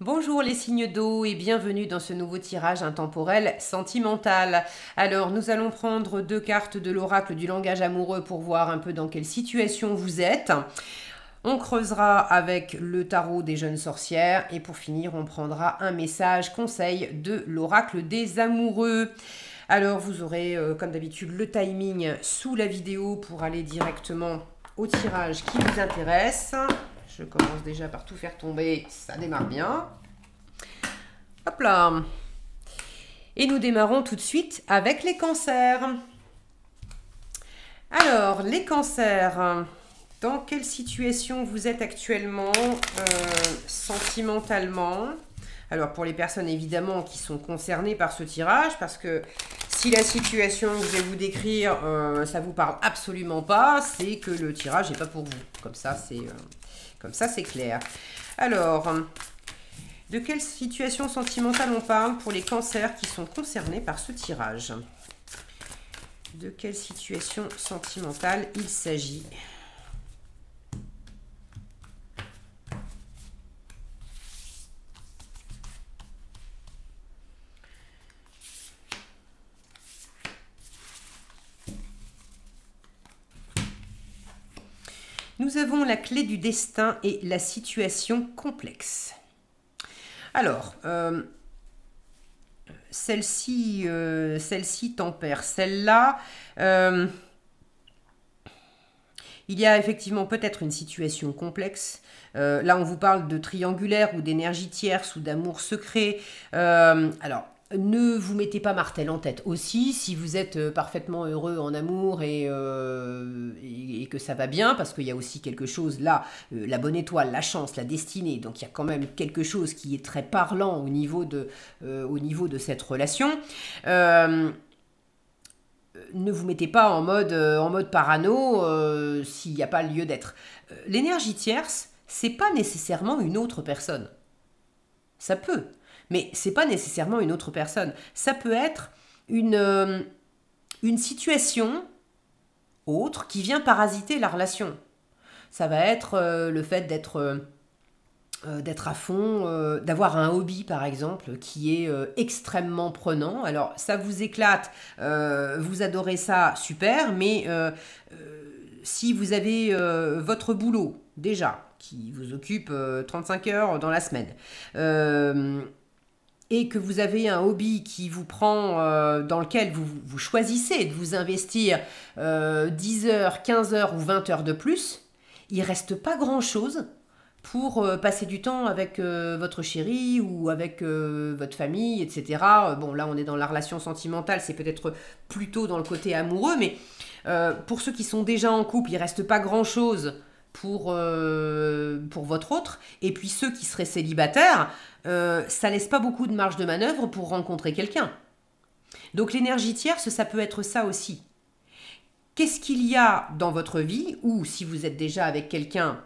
Bonjour les signes d'eau et bienvenue dans ce nouveau tirage intemporel sentimental. Alors nous allons prendre deux cartes de l'oracle du langage amoureux pour voir un peu dans quelle situation vous êtes. On creusera avec le tarot des jeunes sorcières et pour finir on prendra un message conseil de l'oracle des amoureux. Alors vous aurez comme d'habitude le timing sous la vidéo pour aller directement au tirage qui vous intéresse. Je commence déjà par tout faire tomber, ça démarre bien. Hop là. Et nous démarrons tout de suite avec les cancers. Alors, les cancers, dans quelle situation vous êtes actuellement sentimentalement? Alors, pour les personnes évidemment qui sont concernées par ce tirage, parce que si la situation que je vais vous décrire, ça vous parle absolument pas, c'est que le tirage n'est pas pour vous. Comme ça, c'est clair. Alors, de quelle situation sentimentale on parle pour les cancers qui sont concernés par ce tirage? De quelle situation sentimentale il s'agit? Nous avons la clé du destin et la situation complexe. Alors, celle-ci tempère. Celle-là, il y a effectivement peut-être une situation complexe. Là, on vous parle de triangulaire ou d'énergie tierce ou d'amour secret. Alors, ne vous mettez pas martel en tête. Aussi, si vous êtes parfaitement heureux en amour et que ça va bien, parce qu'il y a aussi quelque chose là, la bonne étoile, la chance, la destinée, donc il y a quand même quelque chose qui est très parlant au niveau de cette relation. Ne vous mettez pas en mode parano s'il n'y a pas lieu d'être. L'énergie tierce, c'est pas nécessairement une autre personne. Ça peut, mais c'est pas nécessairement une autre personne. Ça peut être une situation autre qui vient parasiter la relation. Ça va être le fait d'être à fond, d'avoir un hobby par exemple qui est extrêmement prenant. Alors ça vous éclate, vous adorez ça, super, mais si vous avez votre boulot déjà qui vous occupe 35 heures dans la semaine, et que vous avez un hobby qui vous prend, dans lequel vous choisissez de vous investir 10 heures, 15 heures ou 20 heures de plus, il ne reste pas grand-chose pour passer du temps avec votre chéri ou avec votre famille, etc. Bon, là, on est dans la relation sentimentale, c'est peut-être plutôt dans le côté amoureux, mais pour ceux qui sont déjà en couple, il ne reste pas grand-chose pour votre autre. Et puis ceux qui seraient célibataires, ça laisse pas beaucoup de marge de manœuvre pour rencontrer quelqu'un. Donc l'énergie tierce, ça peut être ça aussi. Qu'est-ce qu'il y a dans votre vie, ou si vous êtes déjà avec quelqu'un,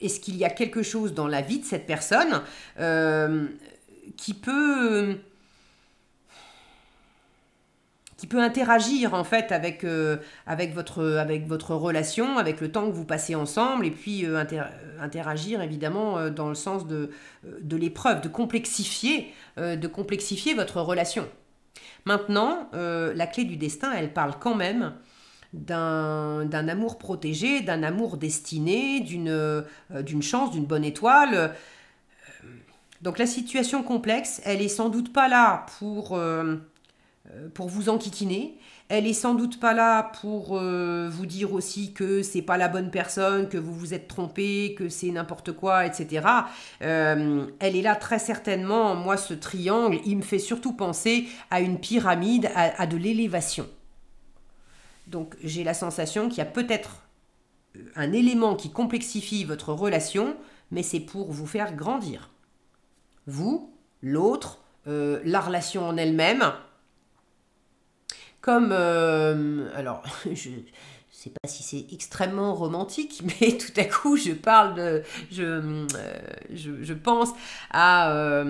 est-ce qu'il y a quelque chose dans la vie de cette personne qui peut interagir en fait avec votre relation, avec le temps que vous passez ensemble, et puis interagir évidemment dans le sens de l'épreuve, de complexifier votre relation. Maintenant, la clé du destin, elle parle quand même d'un amour protégé, d'un amour destiné, d'une chance, d'une bonne étoile. Donc la situation complexe, elle est sans doute pas là pour vous enquiquiner. Elle est sans doute pas là pour vous dire aussi que c'est pas la bonne personne, que vous vous êtes trompé, que c'est n'importe quoi, etc. Elle est là très certainement. Moi, ce triangle, il me fait surtout penser à une pyramide, à de l'élévation. Donc, j'ai la sensation qu'il y a peut-être un élément qui complexifie votre relation, mais c'est pour vous faire grandir. Vous, l'autre, la relation en elle-même. Comme, alors, je ne sais pas si c'est extrêmement romantique, mais tout à coup, je pense à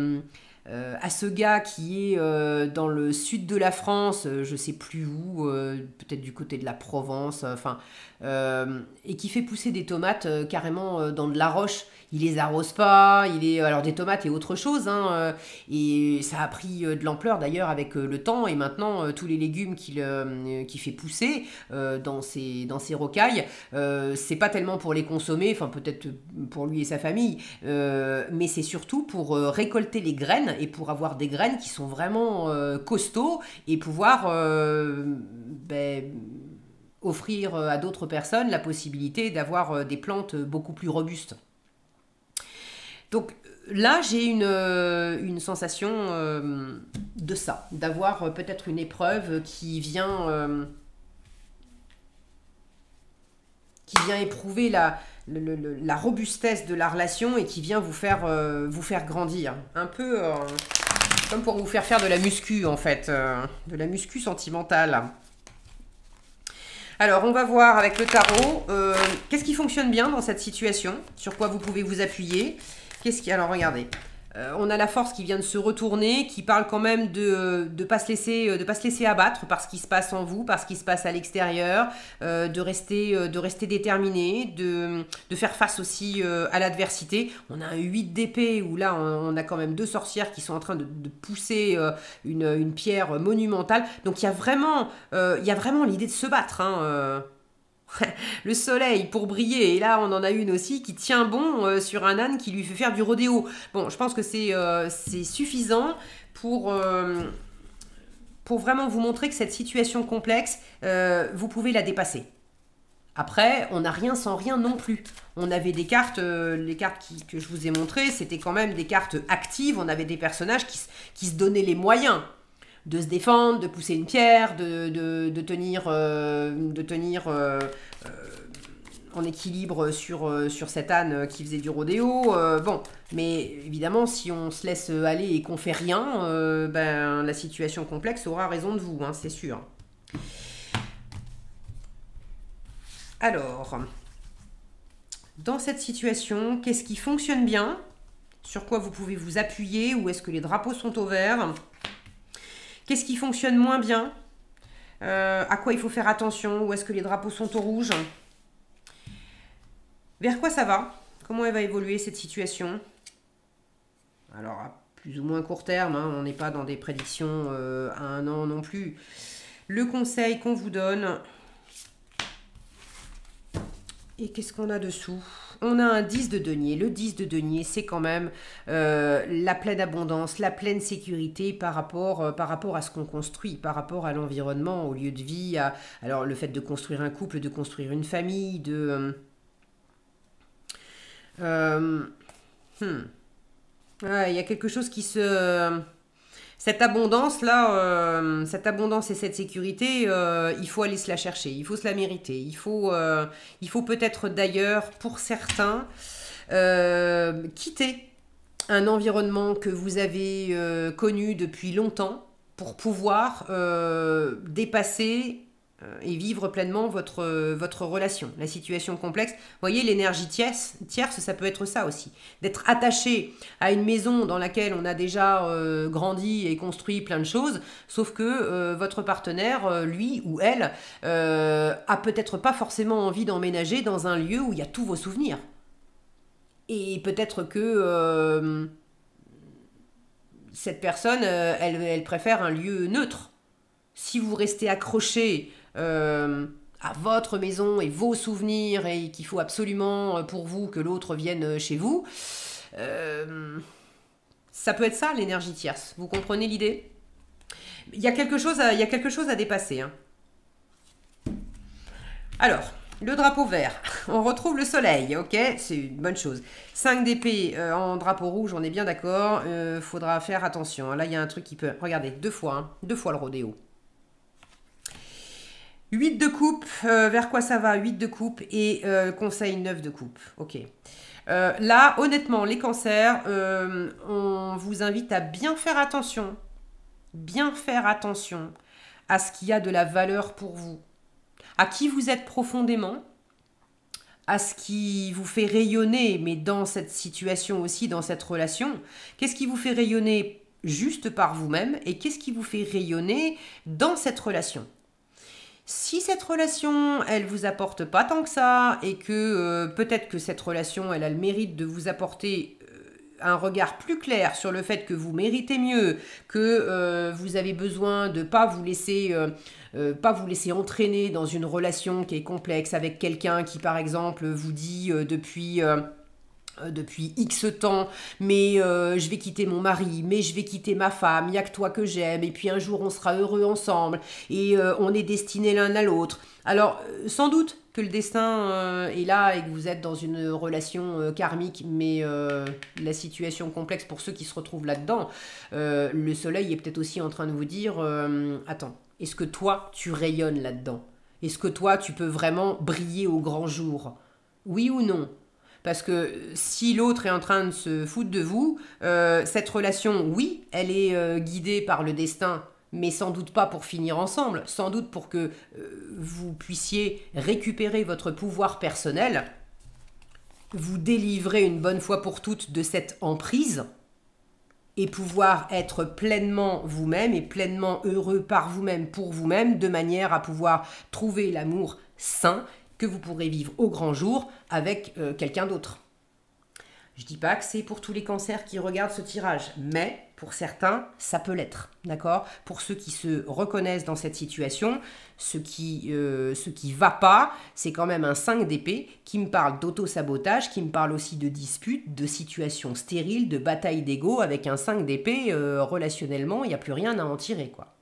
à ce gars qui est dans le sud de la France, je sais plus où, peut-être du côté de la Provence, enfin, et qui fait pousser des tomates carrément dans de la roche. Il les arrose pas, alors des tomates et autre chose, hein, et ça a pris de l'ampleur d'ailleurs avec le temps, et maintenant tous les légumes qu'il fait pousser dans ses rocailles, c'est pas tellement pour les consommer, enfin peut-être pour lui et sa famille, mais c'est surtout pour récolter les graines et pour avoir des graines qui sont vraiment costauds et pouvoir offrir à d'autres personnes la possibilité d'avoir des plantes beaucoup plus robustes. Donc là, j'ai une sensation de ça, d'avoir peut-être une épreuve qui vient éprouver la robustesse de la relation et qui vient vous faire grandir. Un peu comme pour vous faire de la muscu, en fait, de la muscu sentimentale. Alors, on va voir avec le tarot, qu'est-ce qui fonctionne bien dans cette situation, sur quoi vous pouvez vous appuyer. Alors, regardez. On a la force qui vient de se retourner, qui parle quand même de pas se laisser abattre par ce qui se passe en vous, par ce qui se passe à l'extérieur, de rester déterminé, de faire face aussi à l'adversité. On a un 8 d'épée où là on a quand même 2 sorcières qui sont en train de pousser une pierre monumentale. Donc il y a vraiment l'idée de se battre, hein, le soleil pour briller, et là on en a une aussi qui tient bon sur un âne qui lui fait faire du rodéo. Bon, je pense que c'est suffisant pour vraiment vous montrer que cette situation complexe, vous pouvez la dépasser. Après, on n'a rien sans rien non plus. On avait des cartes, les cartes que je vous ai montrées, c'était quand même des cartes actives, on avait des personnages qui se donnaient les moyens de se défendre, de pousser une pierre, de tenir en équilibre sur cet âne qui faisait du rodéo. Bon, mais évidemment, si on se laisse aller et qu'on fait rien, la situation complexe aura raison de vous, hein, c'est sûr. Alors, dans cette situation, qu'est-ce qui fonctionne bien? Sur quoi vous pouvez vous appuyer? Où est-ce que les drapeaux sont au vert? Qu'est-ce qui fonctionne moins bien? À quoi il faut faire attention? Où est-ce que les drapeaux sont au rouge? Vers quoi ça va? Comment elle va évoluer cette situation? Alors, à plus ou moins court terme, hein, on n'est pas dans des prédictions à 1 an non plus. Le conseil qu'on vous donne. Et qu'est-ce qu'on a dessous? On a un 10 de denier. Le 10 de denier, c'est quand même la pleine abondance, la pleine sécurité par rapport à ce qu'on construit, par rapport à l'environnement, au lieu de vie. Alors, le fait de construire un couple, de construire une famille, il y a quelque chose qui se... Cette abondance-là, cette abondance et cette sécurité, il faut aller se la chercher, il faut se la mériter. Il faut peut-être d'ailleurs, pour certains, quitter un environnement que vous avez connu depuis longtemps pour pouvoir dépasser et vivre pleinement votre relation, la situation complexe. Vous voyez, l'énergie tierce, ça peut être ça aussi. D'être attaché à une maison dans laquelle on a déjà grandi et construit plein de choses, sauf que votre partenaire, lui ou elle, a peut-être pas forcément envie d'emménager dans un lieu où il y a tous vos souvenirs. Et peut-être que cette personne, elle préfère un lieu neutre. Si vous restez accroché à votre maison et vos souvenirs et qu'il faut absolument pour vous que l'autre vienne chez vous, ça peut être ça l'énergie tierce. Vous comprenez l'idée? Il y a quelque chose à dépasser, hein. Alors, le drapeau vert, on retrouve le soleil, ok, c'est une bonne chose. 5 d'épée en drapeau rouge, on est bien d'accord, faudra faire attention. Là, il y a un truc qui peut... Regardez, 2 fois, hein, 2 fois le rodéo. 8 de coupe, vers quoi ça va? 8 de coupe et conseil 9 de coupe. Ok. Là, honnêtement, les cancers, on vous invite à bien faire attention à ce qu'il y a de la valeur pour vous, à qui vous êtes profondément, à ce qui vous fait rayonner, mais dans cette situation aussi, dans cette relation. Qu'est-ce qui vous fait rayonner juste par vous-même et qu'est-ce qui vous fait rayonner dans cette relation. Si cette relation, elle vous apporte pas tant que ça et que peut-être que cette relation, elle a le mérite de vous apporter un regard plus clair sur le fait que vous méritez mieux, que vous avez besoin de pas vous laisser entraîner dans une relation qui est complexe avec quelqu'un qui, par exemple, vous dit depuis X temps, mais je vais quitter mon mari, mais je vais quitter ma femme, il n'y a que toi que j'aime, et puis un jour on sera heureux ensemble, et on est destinés l'un à l'autre. Alors, sans doute que le destin est là et que vous êtes dans une relation karmique, mais la situation complexe pour ceux qui se retrouvent là-dedans, le soleil est peut-être aussi en train de vous dire, attends, est-ce que toi, tu rayonnes là-dedans? Est-ce que toi, tu peux vraiment briller au grand jour? Oui ou non? Parce que si l'autre est en train de se foutre de vous, cette relation, oui, elle est guidée par le destin, mais sans doute pas pour finir ensemble, sans doute pour que vous puissiez récupérer votre pouvoir personnel, vous délivrer une bonne fois pour toutes de cette emprise et pouvoir être pleinement vous-même et pleinement heureux par vous-même, pour vous-même, de manière à pouvoir trouver l'amour sain que vous pourrez vivre au grand jour avec quelqu'un d'autre. Je dis pas que c'est pour tous les cancers qui regardent ce tirage, mais pour certains, ça peut l'être, d'accord? Pour ceux qui se reconnaissent dans cette situation, ce qui va pas, c'est quand même un 5 d'épée qui me parle d'auto-sabotage, qui me parle aussi de disputes, de situations stériles, de batailles d'ego. Avec un 5 d'épée, relationnellement, il n'y a plus rien à en tirer, quoi.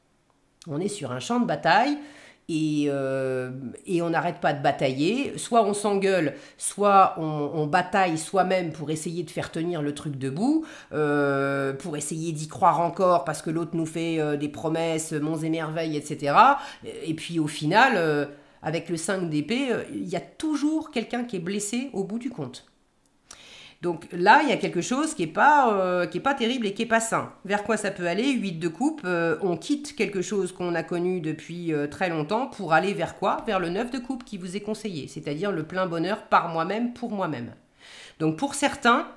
On est sur un champ de bataille, et on n'arrête pas de batailler. Soit on s'engueule, soit on bataille soi-même pour essayer de faire tenir le truc debout, pour essayer d'y croire encore parce que l'autre nous fait des promesses, monts et merveilles, etc. Et puis au final, avec le 5 d'épée, il y a toujours quelqu'un qui est blessé au bout du compte. Donc là, il y a quelque chose qui est pas terrible et qui est pas sain. Vers quoi ça peut aller? 8 de coupe, on quitte quelque chose qu'on a connu depuis très longtemps pour aller vers quoi? Vers le 9 de coupe qui vous est conseillé, c'est-à-dire le plein bonheur par moi-même, pour moi-même. Donc pour certains,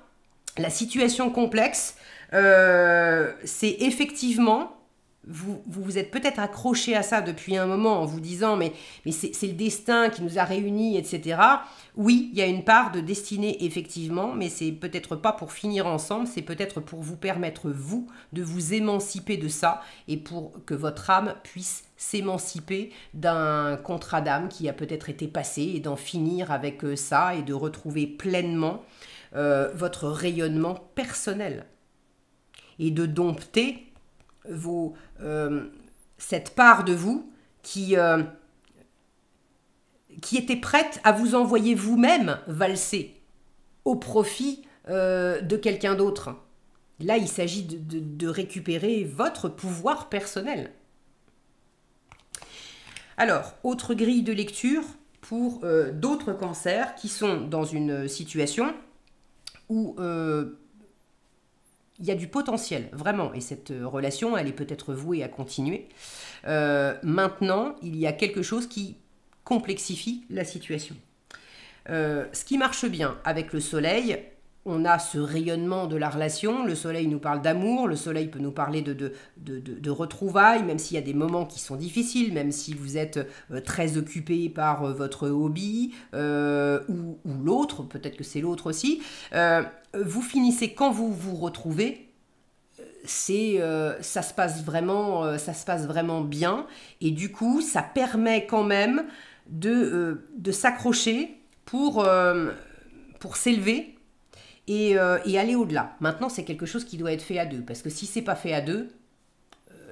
la situation complexe, c'est effectivement... Vous êtes peut-être accroché à ça depuis un moment en vous disant mais c'est le destin qui nous a réunis, etc. Oui, il y a une part de destinée effectivement, mais c'est peut-être pas pour finir ensemble, c'est peut-être pour vous permettre, vous, de vous émanciper de ça et pour que votre âme puisse s'émanciper d'un contrat d'âme qui a peut-être été passé et d'en finir avec ça et de retrouver pleinement votre rayonnement personnel et de dompter cette part de vous qui était prête à vous envoyer vous-même valser au profit de quelqu'un d'autre. Là, il s'agit de récupérer votre pouvoir personnel. Alors, autre grille de lecture pour d'autres cancers qui sont dans une situation où il y a du potentiel, vraiment, et cette relation, elle est peut-être vouée à continuer. Maintenant, il y a quelque chose qui complexifie la situation. Ce qui marche bien avec le soleil, on a ce rayonnement de la relation, le soleil nous parle d'amour, le soleil peut nous parler de retrouvailles, même s'il y a des moments qui sont difficiles, même si vous êtes très occupé par votre hobby, ou l'autre, peut-être que c'est l'autre aussi, vous finissez quand vous vous retrouvez, ça se passe vraiment bien, et du coup ça permet quand même de s'accrocher pour s'élever et aller au-delà. Maintenant, c'est quelque chose qui doit être fait à deux, parce que si c'est pas fait à deux,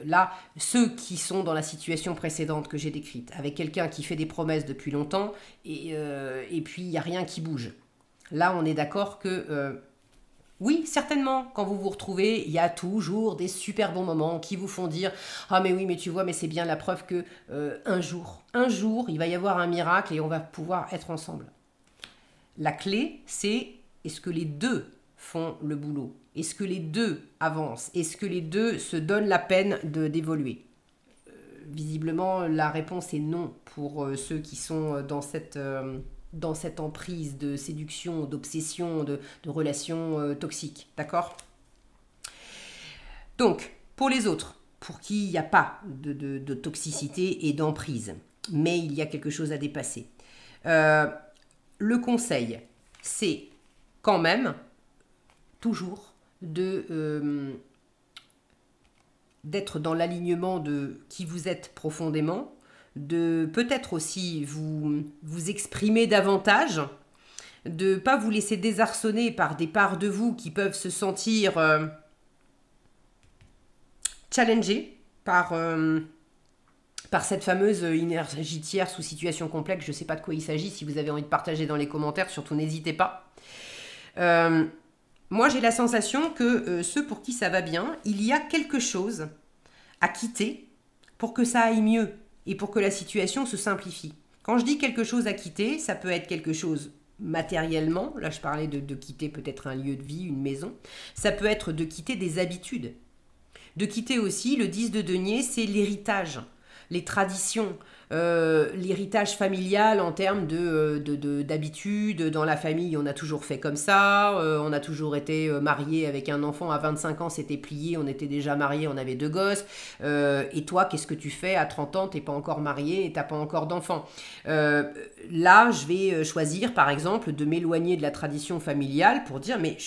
là, ceux qui sont dans la situation précédente que j'ai décrite, avec quelqu'un qui fait des promesses depuis longtemps, et puis il n'y a rien qui bouge. Là, on est d'accord que, oui, certainement, quand vous vous retrouvez, il y a toujours des super bons moments qui vous font dire « Ah mais oui, mais tu vois, mais c'est bien la preuve que un jour, il va y avoir un miracle et on va pouvoir être ensemble. » La clé, c'est est-ce que les deux font le boulot? Est-ce que les deux avancent? Est-ce que les deux se donnent la peine d'évoluer? Visiblement, la réponse est non pour ceux qui sont dans cette emprise de séduction, d'obsession, de relations toxiques. D'accord? Donc, pour les autres, pour qui il n'y a pas de toxicité et d'emprise, mais il y a quelque chose à dépasser. Le conseil, c'est quand même toujours d'être dans l'alignement de qui vous êtes profondément, de peut-être aussi vous exprimer davantage, de ne pas vous laisser désarçonner par des parts de vous qui peuvent se sentir challengées par cette fameuse énergie tierce ou situation complexe. Je ne sais pas de quoi il s'agit. Si vous avez envie de partager dans les commentaires, surtout n'hésitez pas. Moi, j'ai la sensation que ceux pour qui ça va bien, il y a quelque chose à quitter pour que ça aille mieux et pour que la situation se simplifie. Quand je dis quelque chose à quitter, ça peut être quelque chose matériellement. Là, je parlais de quitter peut-être un lieu de vie, une maison. Ça peut être de quitter des habitudes. De quitter aussi, le 10 de denier, c'est l'héritage, les traditions, l'héritage familial en termes d'habitudes. Dans la famille, on a toujours fait comme ça, on a toujours été marié avec un enfant à 25 ans, c'était plié, on était déjà marié, on avait 2 gosses. Et toi, qu'est-ce que tu fais à 30 ans, t'es pas encore marié et t'as pas encore d'enfant. Là, je vais choisir, par exemple, de m'éloigner de la tradition familiale pour dire, mais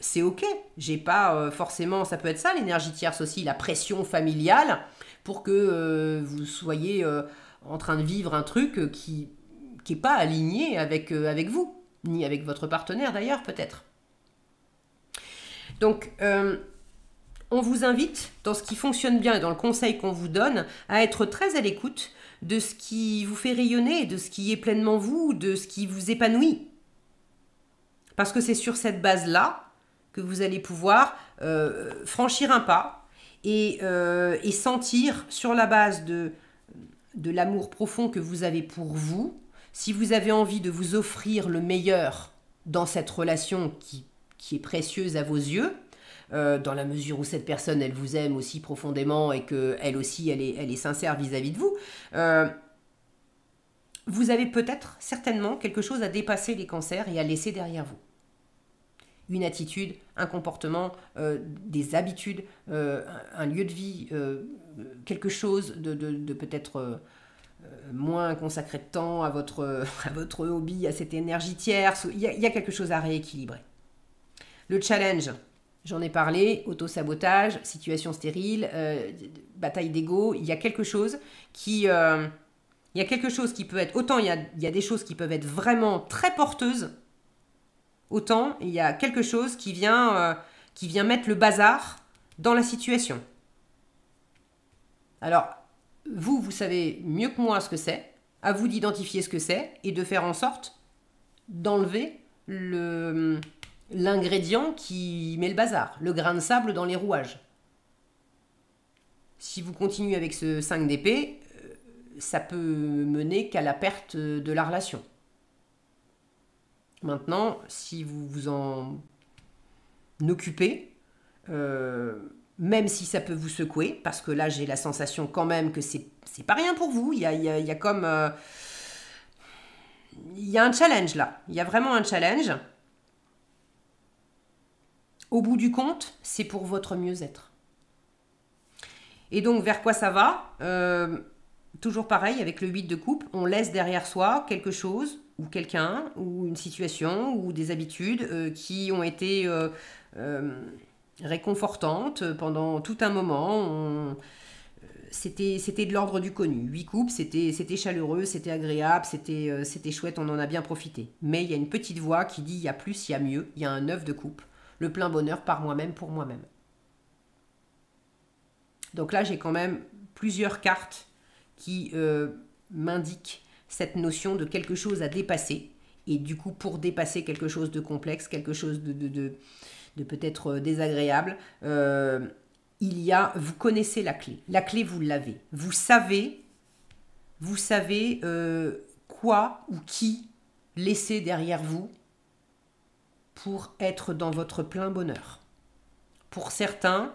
c'est ok, j'ai pas forcément, ça peut être ça l'énergie tierce aussi, la pression familiale, pour que vous soyez en train de vivre un truc qui n'est pas aligné avec vous, ni avec votre partenaire d'ailleurs peut-être. Donc, on vous invite, dans ce qui fonctionne bien et dans le conseil qu'on vous donne, à être très à l'écoute de ce qui vous fait rayonner, de ce qui est pleinement vous, de ce qui vous épanouit. Parce que c'est sur cette base-là que vous allez pouvoir franchir un pas, et sentir sur la base de l'amour profond que vous avez pour vous, si vous avez envie de vous offrir le meilleur dans cette relation qui est précieuse à vos yeux, dans la mesure où cette personne, elle vous aime aussi profondément et qu'elle aussi, elle est sincère vis-à-vis de vous, vous avez peut-être, certainement, quelque chose à dépasser les cancers et à laisser derrière vous. Une attitude, un comportement, des habitudes, un lieu de vie, quelque chose de peut-être moins consacré de temps à votre hobby, à cette énergie tierce. Il y a quelque chose à rééquilibrer. Le challenge, j'en ai parlé, auto-sabotage, situation stérile, bataille d'ego, il y a quelque chose qui peut être, autant il y a des choses qui peuvent être vraiment très porteuses, autant il y a quelque chose qui vient mettre le bazar dans la situation. Alors, vous savez mieux que moi ce que c'est, à vous d'identifier ce que c'est et de faire en sorte d'enlever l'ingrédient qui met le bazar, le grain de sable dans les rouages. Si vous continuez avec ce 5 d'épée, ça peut mener qu'à la perte de la relation. Maintenant, si vous vous en occupez, même si ça peut vous secouer, parce que là j'ai la sensation quand même que c'est pas rien pour vous, il y a comme... il y a un challenge là, il y a vraiment un challenge. Au bout du compte, c'est pour votre mieux-être. Et donc vers quoi ça va ? Toujours pareil, avec le 8 de coupe, on laisse derrière soi quelque chose, ou quelqu'un, ou une situation, ou des habitudes qui ont été réconfortantes pendant tout un moment. C'était de l'ordre du connu. 8 coupes, c'était chaleureux, c'était agréable, c'était chouette, on en a bien profité. Mais il y a une petite voix qui dit il y a plus, il y a mieux, il y a un 9 de coupe, le plein bonheur par moi-même, pour moi-même. Donc là, j'ai quand même plusieurs cartes qui m'indiquent cette notion de quelque chose à dépasser. Et du coup, pour dépasser quelque chose de complexe, quelque chose de peut-être désagréable, vous connaissez la clé. La clé, vous l'avez. Vous savez quoi ou qui laisser derrière vous pour être dans votre plein bonheur. Pour certains,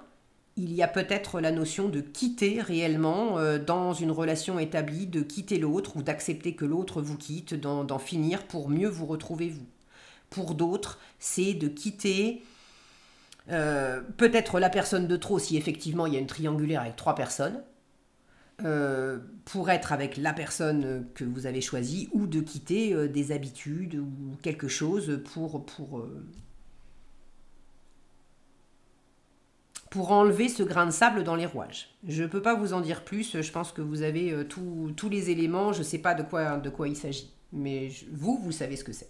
il y a peut-être la notion de quitter réellement dans une relation établie, de quitter l'autre ou d'accepter que l'autre vous quitte, d'en finir pour mieux vous retrouver vous. Pour d'autres, c'est de quitter Peut-être la personne de trop si effectivement il y a une triangulaire avec 3 personnes. Pour être avec la personne que vous avez choisie ou de quitter des habitudes ou quelque chose pour enlever ce grain de sable dans les rouages. Je ne peux pas vous en dire plus, je pense que vous avez tous les éléments, je ne sais pas de quoi il s'agit, mais vous savez ce que c'est.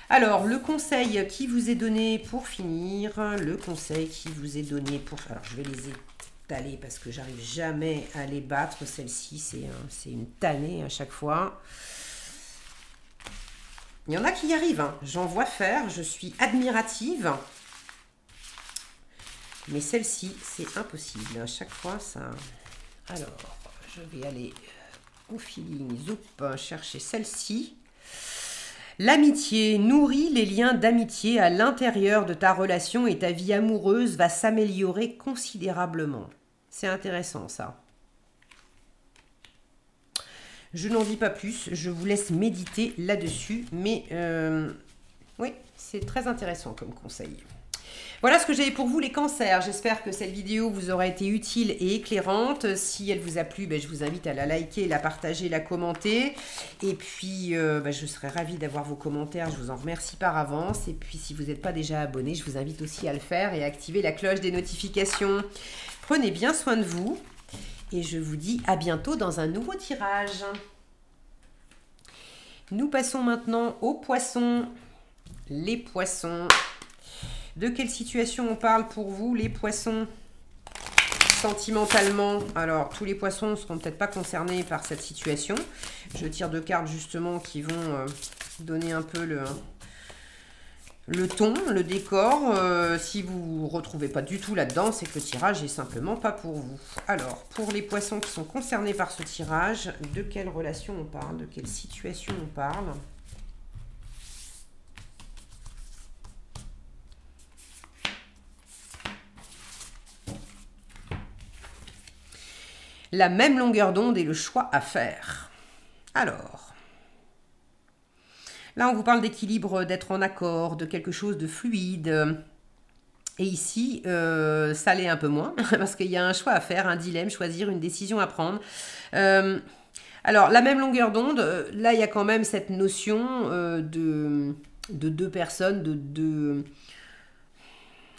Alors, le conseil qui vous est donné pour finir, le conseil qui vous est donné pour... Alors, je vais les étaler parce que j'arrive jamais à les battre, celle-ci, c'est une tannée à chaque fois. Il y en a qui y arrivent, hein. J'en vois faire, je suis admirative. Mais celle-ci, c'est impossible. À chaque fois, ça... Alors, je vais aller au feeling, zoup, chercher celle-ci. L'amitié nourrit les liens d'amitié à l'intérieur de ta relation et ta vie amoureuse va s'améliorer considérablement. C'est intéressant, ça. Je n'en dis pas plus, je vous laisse méditer là-dessus. Mais oui, c'est très intéressant comme conseil. Voilà ce que j'avais pour vous les cancers. J'espère que cette vidéo vous aura été utile et éclairante. Si elle vous a plu, je vous invite à la liker, la partager, la commenter. Et puis, je serai ravie d'avoir vos commentaires. Je vous en remercie par avance. Et puis, si vous n'êtes pas déjà abonné, je vous invite aussi à le faire et à activer la cloche des notifications. Prenez bien soin de vous. Et je vous dis à bientôt dans un nouveau tirage. Nous passons maintenant aux poissons. Les poissons. De quelle situation on parle pour vous, les poissons? Sentimentalement, alors tous les poissons ne seront peut-être pas concernés par cette situation. Je tire 2 cartes justement qui vont donner un peu le ton, le décor. Si vous ne retrouvez pas du tout là-dedans, c'est que le tirage est simplement pas pour vous. Alors, pour les poissons qui sont concernés par ce tirage, de quelle relation on parle? De quelle situation on parle? La même longueur d'onde et le choix à faire. Alors, là on vous parle d'équilibre, d'être en accord, de quelque chose de fluide. Et ici, ça l'est un peu moins, parce qu'il y a un choix à faire, un dilemme, choisir, une décision à prendre. Alors, la même longueur d'onde, là il y a quand même cette notion de 2 personnes, de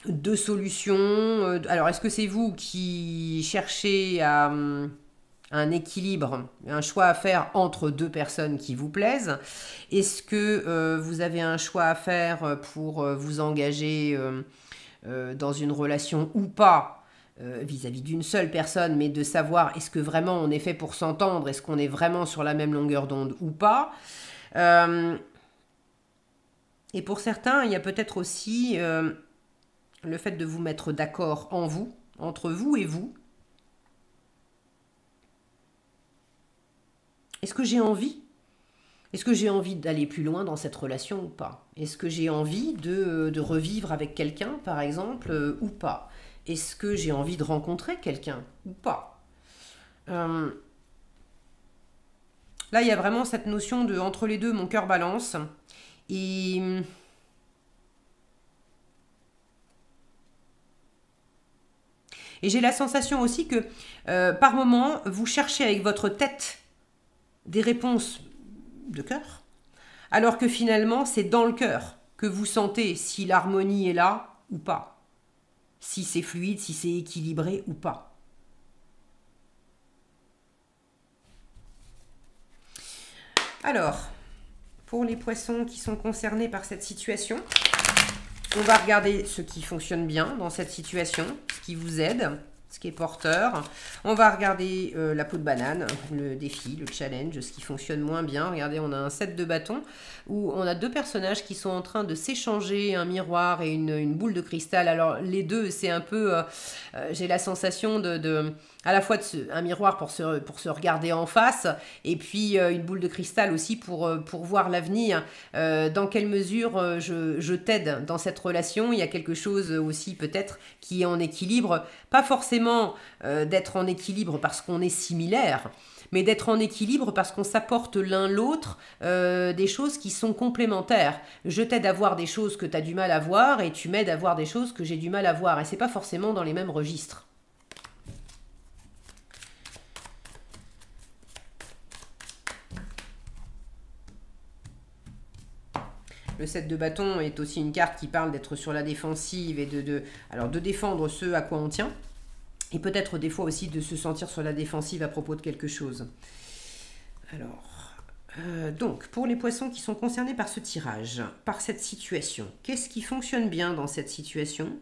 deux solutions. Alors, est-ce que c'est vous qui cherchez un équilibre, un choix à faire entre 2 personnes qui vous plaisent? Est-ce que vous avez un choix à faire pour vous engager dans une relation ou pas vis-à-vis d'une seule personne, mais de savoir est-ce que vraiment on est fait pour s'entendre, est-ce qu'on est vraiment sur la même longueur d'onde ou pas? Et pour certains, il y a peut-être aussi... le fait de vous mettre d'accord en vous, entre vous et vous. Est-ce que j'ai envie? Est-ce que j'ai envie d'aller plus loin dans cette relation ou pas? Est-ce que j'ai envie de revivre avec quelqu'un, par exemple, ou pas? Est-ce que j'ai envie de rencontrer quelqu'un ou pas? Là, il y a vraiment cette notion de entre les deux, mon cœur balance. Et... Et j'ai la sensation aussi que par moment, vous cherchez avec votre tête des réponses de cœur, alors que finalement, c'est dans le cœur que vous sentez si l'harmonie est là ou pas, si c'est fluide, si c'est équilibré ou pas. Alors, pour les poissons qui sont concernés par cette situation, on va regarder ce qui fonctionne bien dans cette situation, ce qui vous aide, ce qui est porteur. On va regarder la peau de banane, le défi, le challenge, ce qui fonctionne moins bien. Regardez, on a un set de bâtons où on a 2 personnages qui sont en train de s'échanger un miroir et une boule de cristal. Alors les deux, c'est un peu... j'ai la sensation à la fois un miroir pour se regarder en face et puis une boule de cristal aussi pour voir l'avenir. Dans quelle mesure je t'aide dans cette relation? Il y a quelque chose aussi peut-être qui est en équilibre, pas forcément d'être en équilibre parce qu'on est similaire, mais d'être en équilibre parce qu'on s'apporte l'un l'autre des choses qui sont complémentaires. Je t'aide à voir des choses que tu as du mal à voir et tu m'aides à voir des choses que j'ai du mal à voir. Et c'est pas forcément dans les mêmes registres. Le 7 de bâton est aussi une carte qui parle d'être sur la défensive et alors de défendre ce à quoi on tient. Et peut-être des fois aussi de se sentir sur la défensive à propos de quelque chose. Alors, donc, pour les poissons qui sont concernés par ce tirage, par cette situation, qu'est-ce qui fonctionne bien dans cette situation?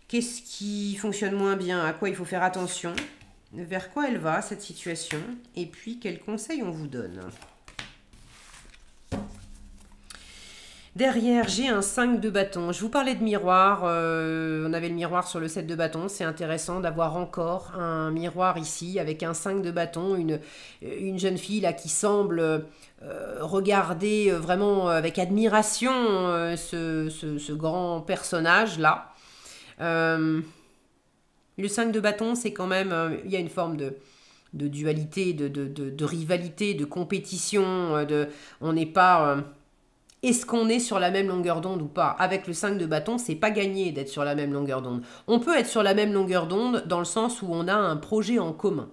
Qu'est-ce qui fonctionne moins bien? À quoi il faut faire attention? Vers quoi elle va, cette situation? Et puis, quels conseils on vous donne? Derrière, j'ai un 5 de bâton. Je vous parlais de miroir. On avait le miroir sur le 7 de bâton. C'est intéressant d'avoir encore un miroir ici avec un 5 de bâton. Une jeune fille là qui semble regarder vraiment avec admiration ce grand personnage là. Le 5 de bâton, c'est quand même... il y a une forme de dualité, de rivalité, de compétition. On n'est pas... Est-ce qu'on est sur la même longueur d'onde ou pas? Avec le 5 de bâton, c'est pas gagné d'être sur la même longueur d'onde. On peut être sur la même longueur d'onde dans le sens où on a un projet en commun.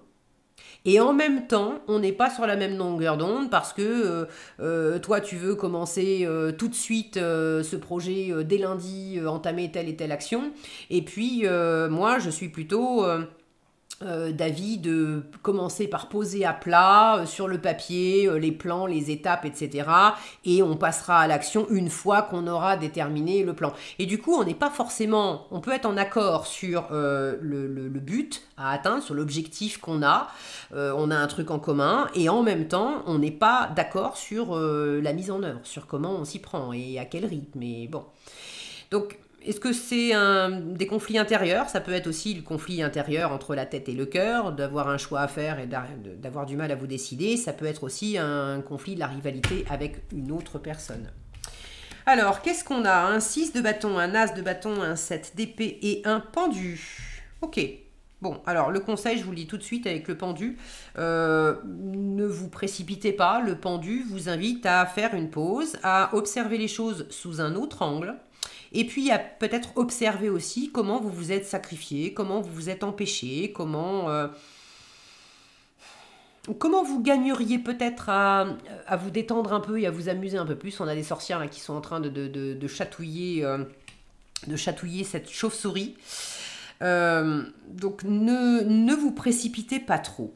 Et en même temps, on n'est pas sur la même longueur d'onde parce que toi, tu veux commencer tout de suite ce projet dès lundi, entamer telle et telle action. Et puis, moi, je suis plutôt... d'avis de commencer par poser à plat sur le papier les plans, les étapes, etc. Et on passera à l'action une fois qu'on aura déterminé le plan. Et du coup, on n'est pas forcément... On peut être en accord sur le but à atteindre, sur l'objectif qu'on a. On a un truc en commun. Et en même temps, on n'est pas d'accord sur la mise en œuvre, sur comment on s'y prend et à quel rythme. Et bon. Donc... Est-ce que c'est des conflits intérieurs? Ça peut être aussi le conflit intérieur entre la tête et le cœur, d'avoir un choix à faire et d'avoir du mal à vous décider. Ça peut être aussi un conflit de la rivalité avec une autre personne. Alors, qu'est-ce qu'on a? Un 6 de bâton, un as de bâton, un 7 d'épée et un pendu. Ok. Bon, alors le conseil, je vous le dis tout de suite avec le pendu, ne vous précipitez pas. Le pendu vous invite à faire une pause, à observer les choses sous un autre angle. Et puis, à peut-être observer aussi comment vous vous êtes sacrifié, comment vous vous êtes empêché, comment vous gagneriez peut-être à vous détendre un peu et à vous amuser un peu plus. On a des sorcières là, qui sont en train de chatouiller cette chauve-souris. Donc, ne vous précipitez pas trop.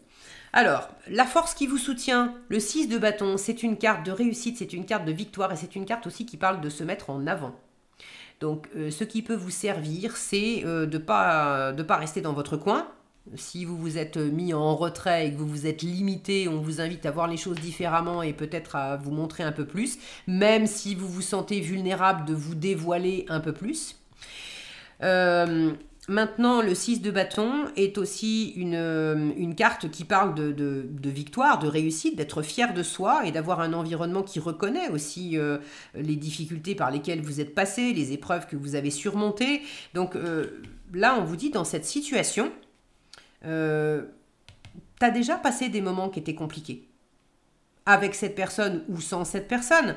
Alors, la force qui vous soutient, le 6 de bâton, c'est une carte de réussite, c'est une carte de victoire et c'est une carte aussi qui parle de se mettre en avant. Donc, ce qui peut vous servir, c'est de ne pas rester dans votre coin. Si vous vous êtes mis en retrait et que vous vous êtes limité, on vous invite à voir les choses différemment et peut-être à vous montrer un peu plus. Même si vous vous sentez vulnérable, de vous dévoiler un peu plus. Maintenant, le 6 de bâton est aussi une carte qui parle de victoire, de réussite, d'être fier de soi et d'avoir un environnement qui reconnaît aussi les difficultés par lesquelles vous êtes passé, les épreuves que vous avez surmontées. Donc là, on vous dit, dans cette situation, tu as déjà passé des moments qui étaient compliqués. Avec cette personne ou sans cette personne.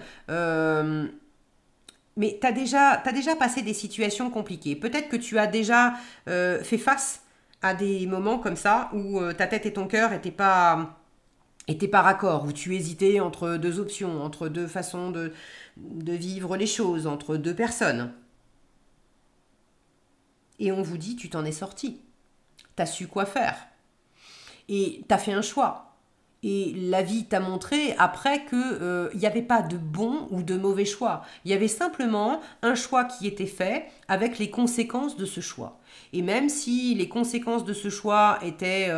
Mais tu as déjà passé des situations compliquées. Peut-être que tu as déjà fait face à des moments comme ça où ta tête et ton cœur n'étaient pas raccord, où tu hésitais entre deux options, entre deux façons de vivre les choses, entre deux personnes. Et on vous dit, tu t'en es sorti. Tu as su quoi faire. Et tu as fait un choix. Et la vie t'a montré après qu'il n'y avait pas de bon ou de mauvais choix. Il y avait simplement un choix qui était fait avec les conséquences de ce choix. Et même si les conséquences de ce choix étaient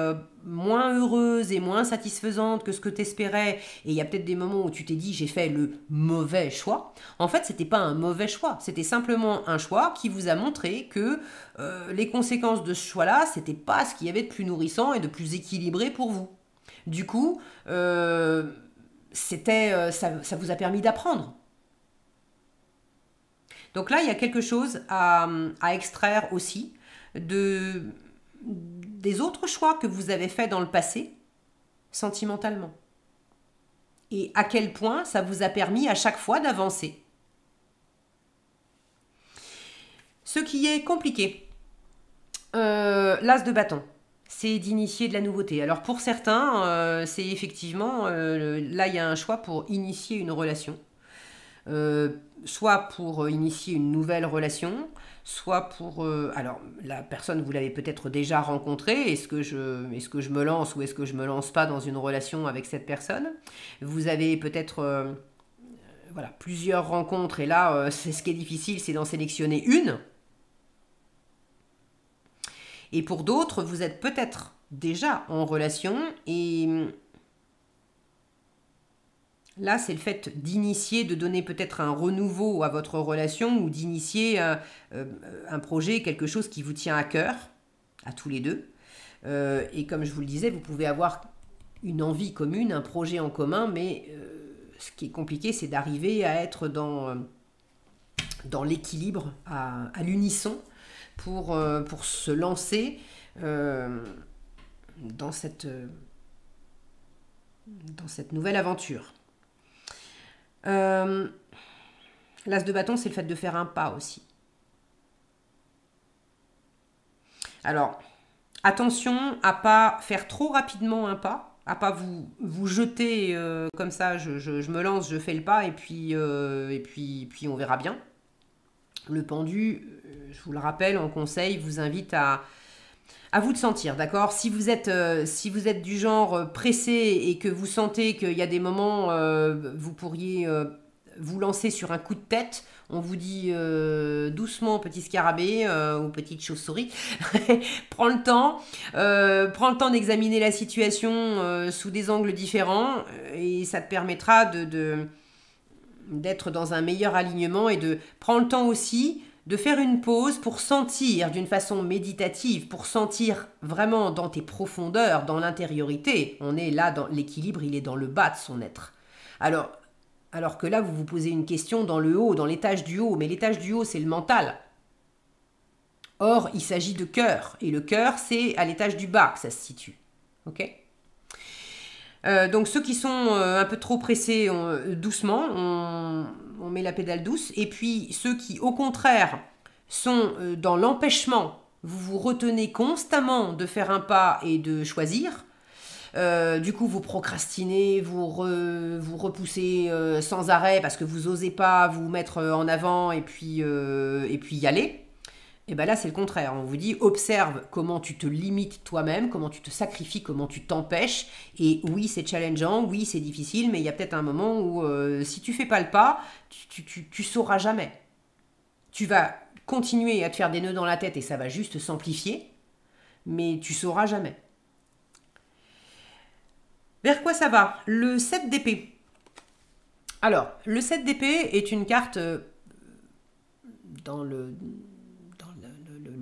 moins heureuses et moins satisfaisantes que ce que tu espérais, et il y a peut-être des moments où tu t'es dit j'ai fait le mauvais choix, en fait c'était pas un mauvais choix, c'était simplement un choix qui vous a montré que les conséquences de ce choix-là, c'était pas ce qu'il y avait de plus nourrissant et de plus équilibré pour vous. Du coup, ça vous a permis d'apprendre. Donc là, il y a quelque chose à extraire aussi de des autres choix que vous avez faits dans le passé, sentimentalement. Et à quel point ça vous a permis à chaque fois d'avancer. Ce qui est compliqué, l'as de bâton, c'est d'initier de la nouveauté. Alors pour certains, c'est effectivement, là il y a un choix pour initier une relation. Soit pour initier une nouvelle relation, soit pour... alors, la personne, vous l'avez peut-être déjà rencontrée. Est-ce que je me lance ou est-ce que je me lance pas dans une relation avec cette personne? Vous avez peut-être voilà, plusieurs rencontres et là, c'est ce qui est difficile, c'est d'en sélectionner une. Et pour d'autres, vous êtes peut-être déjà en relation et... Là, c'est le fait d'initier, de donner peut-être un renouveau à votre relation ou d'initier un projet, quelque chose qui vous tient à cœur, à tous les deux. Et comme je vous le disais, vous pouvez avoir une envie commune, un projet en commun, mais ce qui est compliqué, c'est d'arriver à être dans l'équilibre, à l'unisson, pour se lancer dans cette nouvelle aventure. L'as de bâton, c'est le fait de faire un pas aussi. Alors, attention à pas faire trop rapidement un pas, à pas vous jeter comme ça, je me lance, je fais le pas et puis on verra bien. Le pendu, je vous le rappelle, en conseil, vous invite à vous de sentir, d'accord? Si vous êtes du genre pressé et que vous sentez qu'il y a des moments, vous pourriez vous lancer sur un coup de tête, on vous dit doucement, petit scarabée ou petite chauve-souris, prends le temps d'examiner la situation sous des angles différents et ça te permettra d'être dans un meilleur alignement et de prendre le temps aussi de faire une pause pour sentir d'une façon méditative, pour sentir vraiment dans tes profondeurs, dans l'intériorité. On est là, dans l'équilibre, il est dans le bas de son être. Alors que là, vous vous posez une question dans le haut, dans l'étage du haut, mais l'étage du haut, c'est le mental. Or, il s'agit de cœur, et le cœur, c'est à l'étage du bas que ça se situe. Ok ? Donc ceux qui sont un peu trop pressés, doucement, on met la pédale douce. Et puis ceux qui, au contraire, sont dans l'empêchement, vous vous retenez constamment de faire un pas et de choisir. Du coup, vous procrastinez, vous repoussez sans arrêt parce que vous n'osez pas vous mettre en avant et puis y aller. Et bien là, c'est le contraire. On vous dit, observe comment tu te limites toi-même, comment tu te sacrifies, comment tu t'empêches. Et oui, c'est challengeant, oui, c'est difficile, mais il y a peut-être un moment où si tu fais pas le pas, tu sauras jamais. Tu vas continuer à te faire des nœuds dans la tête et ça va juste s'amplifier, mais tu sauras jamais. Vers quoi ça va? Le 7 d'épée. Alors, le 7 d'épée est une carte dans le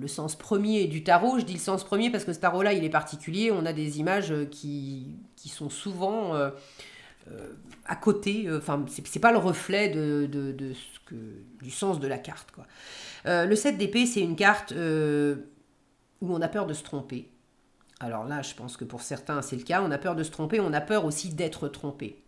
sens premier du tarot. Je dis le sens premier parce que ce tarot-là, il est particulier. On a des images qui sont souvent à côté. Enfin, c'est pas le reflet du sens de la carte, quoi. Le 7 d'épée, c'est une carte où on a peur de se tromper. Alors là, je pense que pour certains, c'est le cas. On a peur de se tromper. On a peur aussi d'être trompé.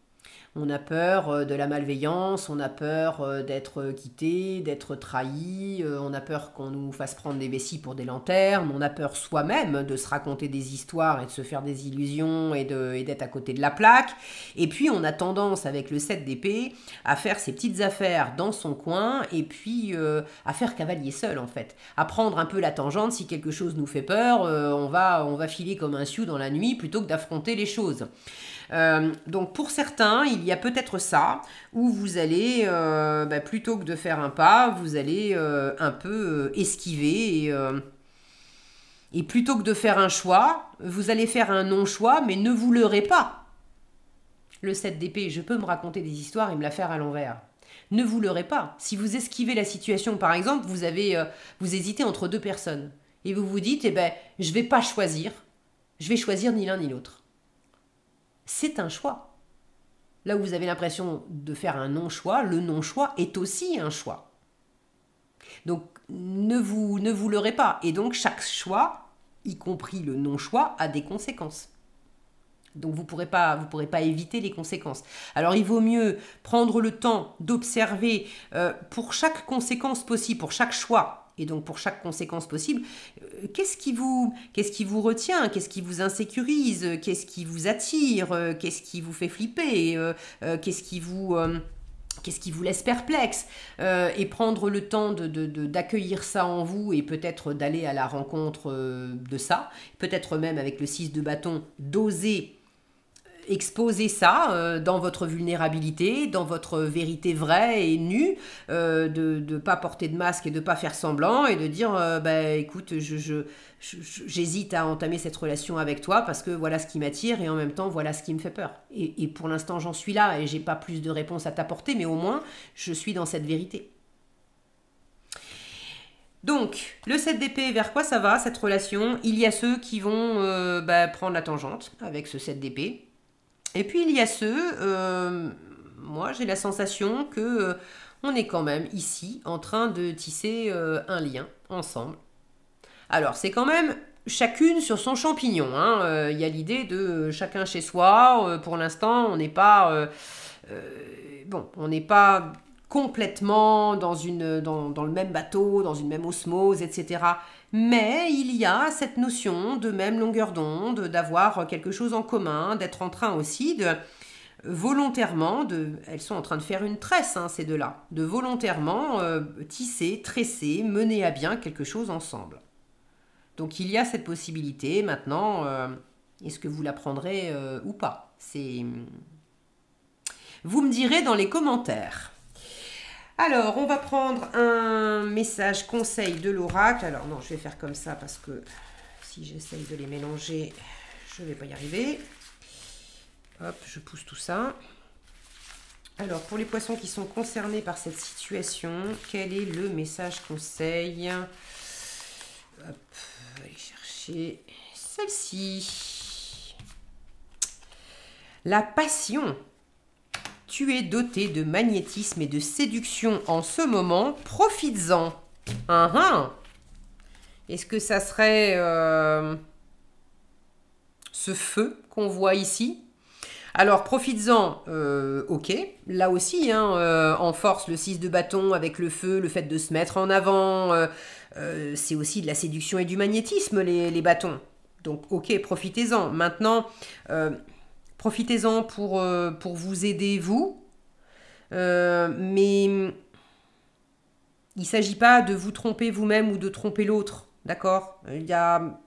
On a peur de la malveillance, on a peur d'être quitté, d'être trahi, on a peur qu'on nous fasse prendre des vessies pour des lanternes, on a peur soi-même de se raconter des histoires et de se faire des illusions et d'être à côté de la plaque. Et puis on a tendance avec le 7 d'épée à faire ses petites affaires dans son coin et puis à faire cavalier seul en fait. À prendre un peu la tangente, si quelque chose nous fait peur, on va filer comme un sioux dans la nuit plutôt que d'affronter les choses. Donc pour certains, il y a peut-être ça, où vous allez, plutôt que de faire un pas, vous allez un peu esquiver et plutôt que de faire un choix, vous allez faire un non-choix, mais ne vous leurrez pas. Le 7 d'épée, je peux me raconter des histoires et me la faire à l'envers. Ne vous leurrez pas. Si vous esquivez la situation, par exemple, vous hésitez entre deux personnes et vous vous dites, je vais pas choisir, je vais choisir ni l'un ni l'autre. C'est un choix. Là où vous avez l'impression de faire un non-choix, le non-choix est aussi un choix. Donc, ne vous leurrez pas. Et donc, chaque choix y compris le non-choix, a des conséquences. Donc vous pourrez pas éviter les conséquences. Alors il vaut mieux prendre le temps d'observer pour chaque conséquence possible, pour chaque choix, et donc pour chaque conséquence possible, qu'est-ce qui vous retient, qu'est-ce qui vous insécurise, qu'est-ce qui vous attire, qu'est-ce qui vous fait flipper, qu'est-ce qui vous laisse perplexe, et prendre le temps d'accueillir ça en vous et peut-être d'aller à la rencontre de ça, peut-être même avec le 6 de bâton, d'oser exposer ça dans votre vulnérabilité, dans votre vérité vraie et nue, de ne pas porter de masque et de ne pas faire semblant et de dire bah, écoute, j'hésite à entamer cette relation avec toi parce que voilà ce qui m'attire et en même temps voilà ce qui me fait peur. Et pour l'instant j'en suis là et j'ai pas plus de réponses à t'apporter, mais au moins je suis dans cette vérité. Donc, le 7 d'épée, vers quoi ça va cette relation? Il y a ceux qui vont prendre la tangente avec ce 7 d'épée. Et puis il y a ceux, moi j'ai la sensation que on est quand même ici en train de tisser un lien ensemble. Alors c'est quand même chacune sur son champignon. Il y a l'idée de chacun chez soi. Pour l'instant, on n'est pas, on n'est pas complètement dans le même bateau, dans une même osmose, etc. Mais il y a cette notion de même longueur d'onde, d'avoir quelque chose en commun, d'être en train aussi de volontairement, elles sont en train de faire une tresse, ces deux-là, de volontairement tisser, tresser, mener à bien quelque chose ensemble. Donc il y a cette possibilité. Maintenant, est-ce que vous la prendrez ou pas? Vous me direz dans les commentaires. Alors, on va prendre un message conseil de l'oracle. Alors non, je vais faire comme ça parce que si j'essaye de les mélanger, je ne vais pas y arriver. Hop, je pousse tout ça. Alors, pour les poissons qui sont concernés par cette situation, quel est le message conseil? Hop, on va aller chercher celle-ci. La passion. Tu es doté de magnétisme et de séduction en ce moment, profites-en. Est-ce que ça serait ce feu qu'on voit ici? Alors, profites-en, ok. Là aussi, en force, le 6 de bâton avec le feu, le fait de se mettre en avant, c'est aussi de la séduction et du magnétisme, les bâtons. Donc, ok, profitez-en. Maintenant, profitez-en pour vous aider, vous. Mais il ne s'agit pas de vous tromper vous-même ou de tromper l'autre. D'accord? Il y a...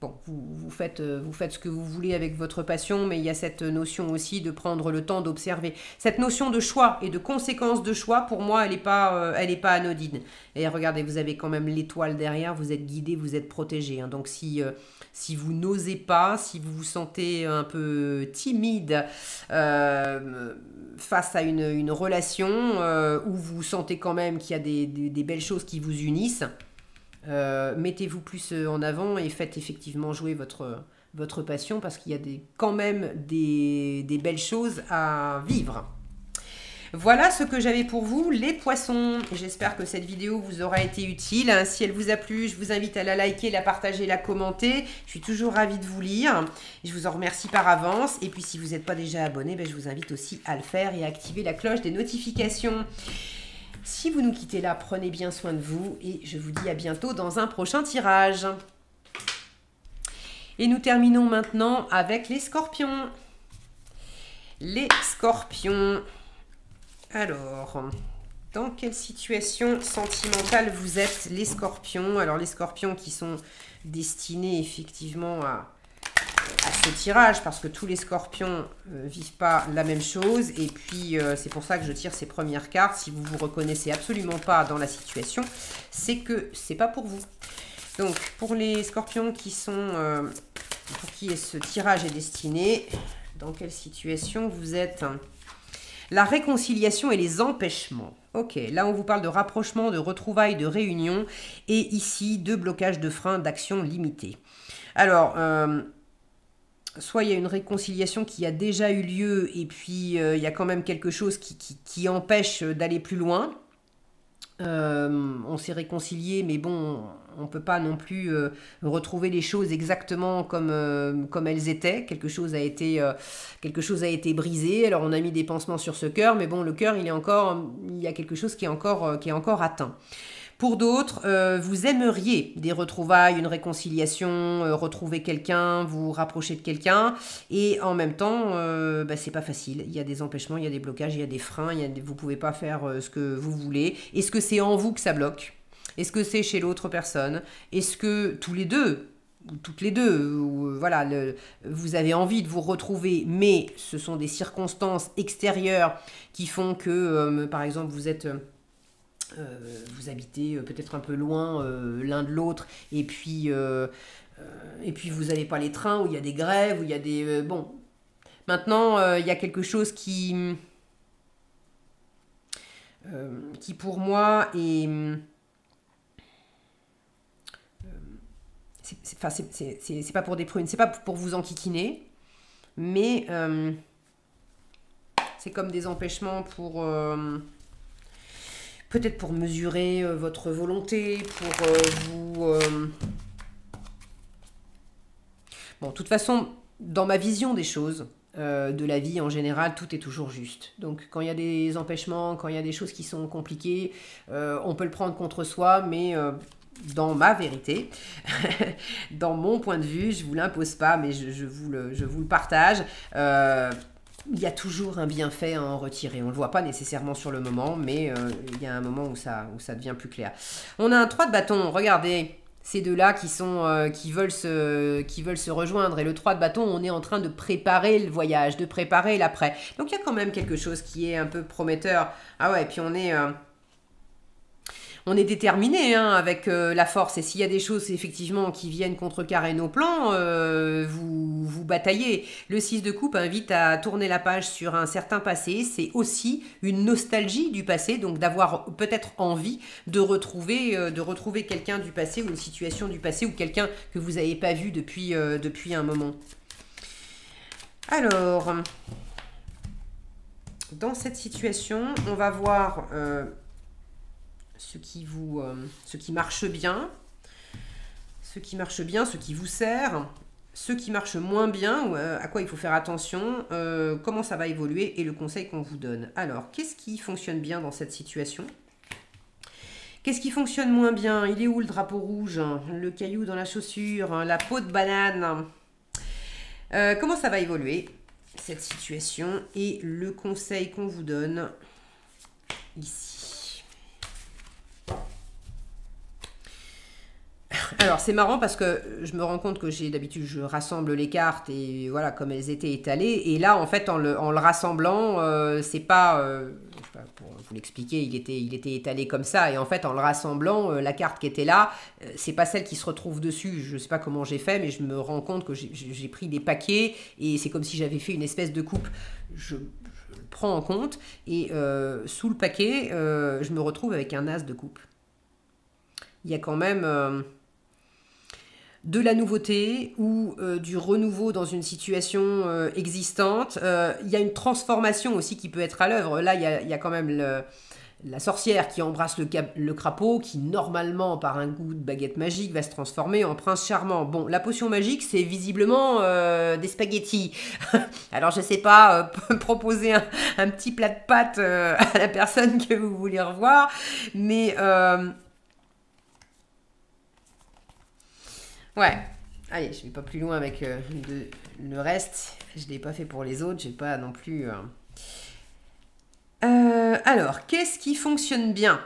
Bon, vous faites ce que vous voulez avec votre passion, mais il y a cette notion aussi de prendre le temps d'observer. Cette notion de choix et de conséquence de choix, pour moi, elle n'est pas anodine. Et regardez, vous avez quand même l'étoile derrière, vous êtes guidé, vous êtes protégé. Donc si vous n'osez pas, si vous vous sentez un peu timide face à une relation où vous sentez quand même qu'il y a des belles choses qui vous unissent, mettez-vous plus en avant et faites effectivement jouer votre passion parce qu'il y a quand même des belles choses à vivre. Voilà ce que j'avais pour vous, les poissons. J'espère que cette vidéo vous aura été utile. Si elle vous a plu, je vous invite à la liker, la partager, la commenter. Je suis toujours ravie de vous lire. Je vous en remercie par avance. Et puis si vous n'êtes pas déjà abonné, je vous invite aussi à le faire et à activer la cloche des notifications. Si vous nous quittez là, prenez bien soin de vous et je vous dis à bientôt dans un prochain tirage. Et nous terminons maintenant avec les scorpions. Les scorpions. Alors, dans quelle situation sentimentale vous êtes, les scorpions? Alors, les scorpions qui sont destinés effectivement à ce tirage, parce que tous les scorpions vivent pas la même chose. Et puis, c'est pour ça que je tire ces premières cartes. Si vous vous reconnaissez absolument pas dans la situation, c'est que c'est pas pour vous. Donc, pour les scorpions qui sont... pour qui ce tirage est destiné, dans quelle situation vous êtes? La réconciliation et les empêchements. Ok, là on vous parle de rapprochement, de retrouvailles, de réunion. Et ici, de blocage de frein, d'action limitée. Alors... soit il y a une réconciliation qui a déjà eu lieu et puis il y a quand même quelque chose qui empêche d'aller plus loin. On s'est réconcilié, mais bon, on ne peut pas non plus retrouver les choses exactement comme elles étaient. Quelque chose a été brisé. Alors on a mis des pansements sur ce cœur, mais bon, le cœur, il y a quelque chose qui est encore atteint. Pour d'autres, vous aimeriez des retrouvailles, une réconciliation, retrouver quelqu'un, vous rapprocher de quelqu'un, et en même temps, c'est pas facile. Il y a des empêchements, il y a des blocages, il y a des freins, vous pouvez pas faire ce que vous voulez. Est-ce que c'est en vous que ça bloque? Est-ce que c'est chez l'autre personne? Est-ce que tous les deux, ou toutes les deux, voilà, vous avez envie de vous retrouver, mais ce sont des circonstances extérieures qui font que, par exemple, vous habitez peut-être un peu loin l'un de l'autre, et puis vous n'avez pas les trains, où il y a des grèves, où il y a des... bon, maintenant, il y a quelque chose qui pour moi est... c'est pas pour des prunes, c'est pas pour vous enquiquiner, mais c'est comme des empêchements pour... peut-être pour mesurer votre volonté, pour vous... Bon, de toute façon, dans ma vision des choses, de la vie en général, tout est toujours juste. Donc quand il y a des empêchements, quand il y a des choses qui sont compliquées, on peut le prendre contre soi, mais dans ma vérité, dans mon point de vue, je ne vous l'impose pas, mais je vous le partage. Il y a toujours un bienfait à en retirer. On ne le voit pas nécessairement sur le moment, mais il y a un moment où ça devient plus clair. On a un 3 de bâton, regardez, ces deux-là qui veulent se rejoindre. Et le 3 de bâton, on est en train de préparer le voyage, de préparer l'après. Donc il y a quand même quelque chose qui est un peu prometteur. Ah ouais, et puis on est déterminé avec la force. Et s'il y a des choses effectivement qui viennent contrecarrer nos plans, vous bataillez. Le 6 de coupe invite à tourner la page sur un certain passé. C'est aussi une nostalgie du passé, donc d'avoir peut-être envie de retrouver quelqu'un du passé ou une situation du passé ou quelqu'un que vous n'avez pas vu depuis un moment. Alors, dans cette situation, on va voir... ce qui marche bien, ce qui vous sert, ce qui marche moins bien, à quoi il faut faire attention, comment ça va évoluer et le conseil qu'on vous donne. Alors, qu'est-ce qui fonctionne bien dans cette situation? Qu'est-ce qui fonctionne moins bien? Il est où le drapeau rouge? Le caillou dans la chaussure? La peau de banane? Comment ça va évoluer, cette situation? Et le conseil qu'on vous donne ici. Alors c'est marrant parce que je me rends compte que d'habitude je rassemble les cartes et voilà comme elles étaient étalées, et là en fait en le rassemblant c'est pas, pour vous l'expliquer, il était étalé comme ça, et en fait en le rassemblant la carte qui était là c'est pas celle qui se retrouve dessus. Je sais pas comment j'ai fait, mais je me rends compte que j'ai pris des paquets et c'est comme si j'avais fait une espèce de coupe. Je le prends en compte, et sous le paquet je me retrouve avec un as de coupe. Il y a quand même de la nouveauté ou du renouveau dans une situation existante. Il y a une transformation aussi qui peut être à l'œuvre. Là, il y a quand même la sorcière qui embrasse le crapaud, qui normalement, par un goût de baguette magique, va se transformer en prince charmant. Bon, la potion magique, c'est visiblement des spaghettis. Alors, je sais pas, proposer un petit plat de pâtes à la personne que vous voulez revoir, mais... ouais, allez, je vais pas plus loin avec le reste. Je l'ai pas fait pour les autres, j'ai pas non plus... alors, qu'est-ce qui fonctionne bien?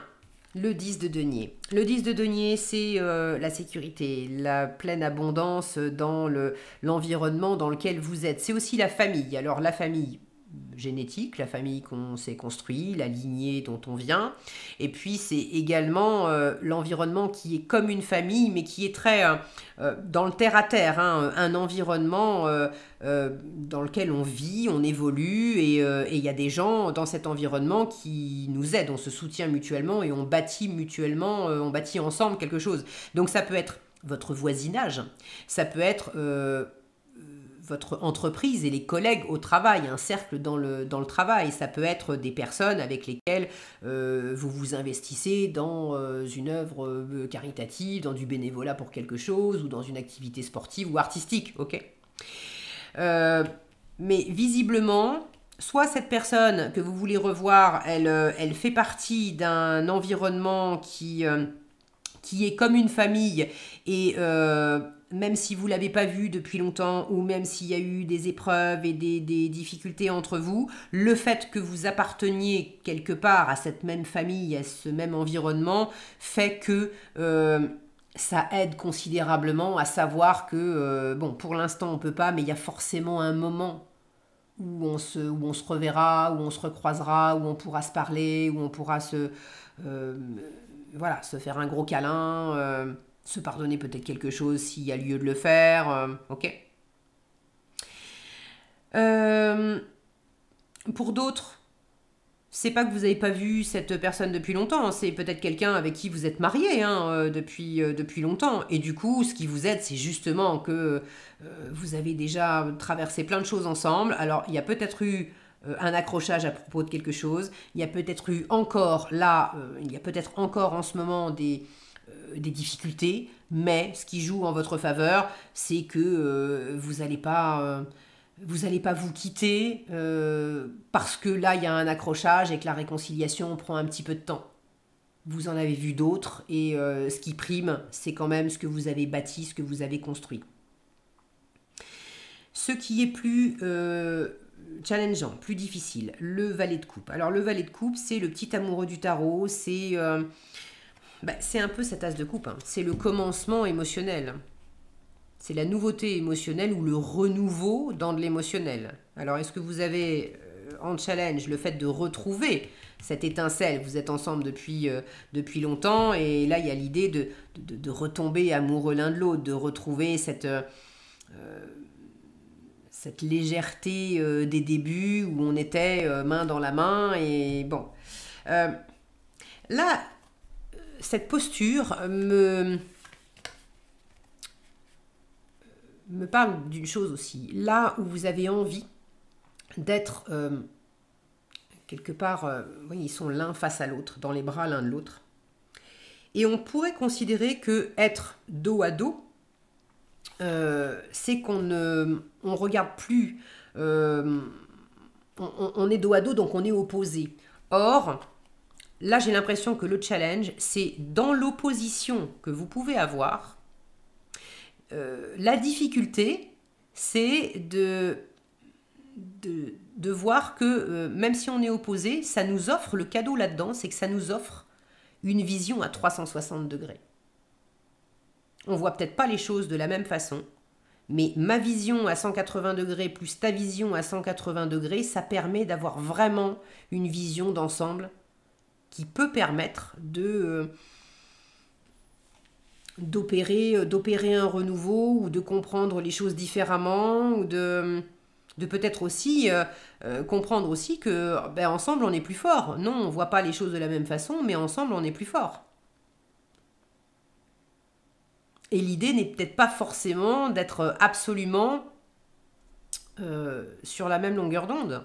Le 10 de denier. Le 10 de denier, c'est la sécurité, la pleine abondance dans l'environnement dans lequel vous êtes. C'est aussi la famille. Alors, la famille génétique, la famille qu'on s'est construit, la lignée dont on vient. Et puis, c'est également l'environnement qui est comme une famille, mais qui est très dans le terre-à-terre, un environnement dans lequel on vit, on évolue, et il y a des gens dans cet environnement qui nous aident, on se soutient mutuellement et on bâtit mutuellement, on bâtit ensemble quelque chose. Donc ça peut être votre voisinage, ça peut être votre entreprise et les collègues au travail, un cercle dans le travail. Ça peut être des personnes avec lesquelles vous vous investissez dans une œuvre caritative, dans du bénévolat pour quelque chose, ou dans une activité sportive ou artistique, ok. Mais visiblement, soit cette personne que vous voulez revoir, elle fait partie d'un environnement qui est comme une famille et même si vous ne l'avez pas vu depuis longtemps ou même s'il y a eu des épreuves et des difficultés entre vous, le fait que vous apparteniez quelque part à cette même famille, à ce même environnement, fait que ça aide considérablement à savoir que, bon, pour l'instant on ne peut pas, mais il y a forcément un moment où on se reverra, où on se recroisera, où on pourra se parler, où on pourra voilà, se faire un gros câlin, se pardonner peut-être quelque chose s'il y a lieu de le faire, ok. Pour d'autres, c'est pas que vous n'avez pas vu cette personne depuis longtemps, c'est peut-être quelqu'un avec qui vous êtes marié depuis longtemps. Et du coup, ce qui vous aide, c'est justement que vous avez déjà traversé plein de choses ensemble. Alors, il y a peut-être eu un accrochage à propos de quelque chose. Il y a peut-être eu encore, il y a peut-être encore en ce moment des difficultés. Mais ce qui joue en votre faveur, c'est que vous n'allez pas... vous n'allez pas vous quitter parce que là, il y a un accrochage et que la réconciliation prend un petit peu de temps. Vous en avez vu d'autres et ce qui prime, c'est quand même ce que vous avez bâti, ce que vous avez construit. Ce qui est plus challengeant, plus difficile, le valet de coupe. Alors le valet de coupe, c'est le petit amoureux du tarot, c'est un peu cet as de coupe, hein. C'est le commencement émotionnel. C'est la nouveauté émotionnelle ou le renouveau dans de l'émotionnel. Alors, est-ce que vous avez en challenge le fait de retrouver cette étincelle? Vous êtes ensemble depuis longtemps et là, il y a l'idée de retomber amoureux l'un de l'autre, de retrouver cette légèreté des débuts où on était main dans la main. Et bon, là, cette posture me parle d'une chose aussi. Là où vous avez envie d'être quelque part, oui, ils sont l'un face à l'autre, dans les bras l'un de l'autre. Et on pourrait considérer que être dos à dos, c'est qu'on ne regarde plus, on est dos à dos, donc on est opposé. Or, là j'ai l'impression que le challenge, c'est dans l'opposition que vous pouvez avoir. La difficulté, c'est de voir que même si on est opposé, ça nous offre, le cadeau là-dedans, c'est que ça nous offre une vision à 360 degrés. On voit peut-être pas les choses de la même façon, mais ma vision à 180 degrés plus ta vision à 180 degrés, ça permet d'avoir vraiment une vision d'ensemble qui peut permettre d'opérer un renouveau ou de comprendre les choses différemment ou de peut-être aussi comprendre aussi que ensemble on est plus fort. Non, on voit pas les choses de la même façon, mais ensemble on est plus fort. Et l'idée n'est peut-être pas forcément d'être absolument sur la même longueur d'onde.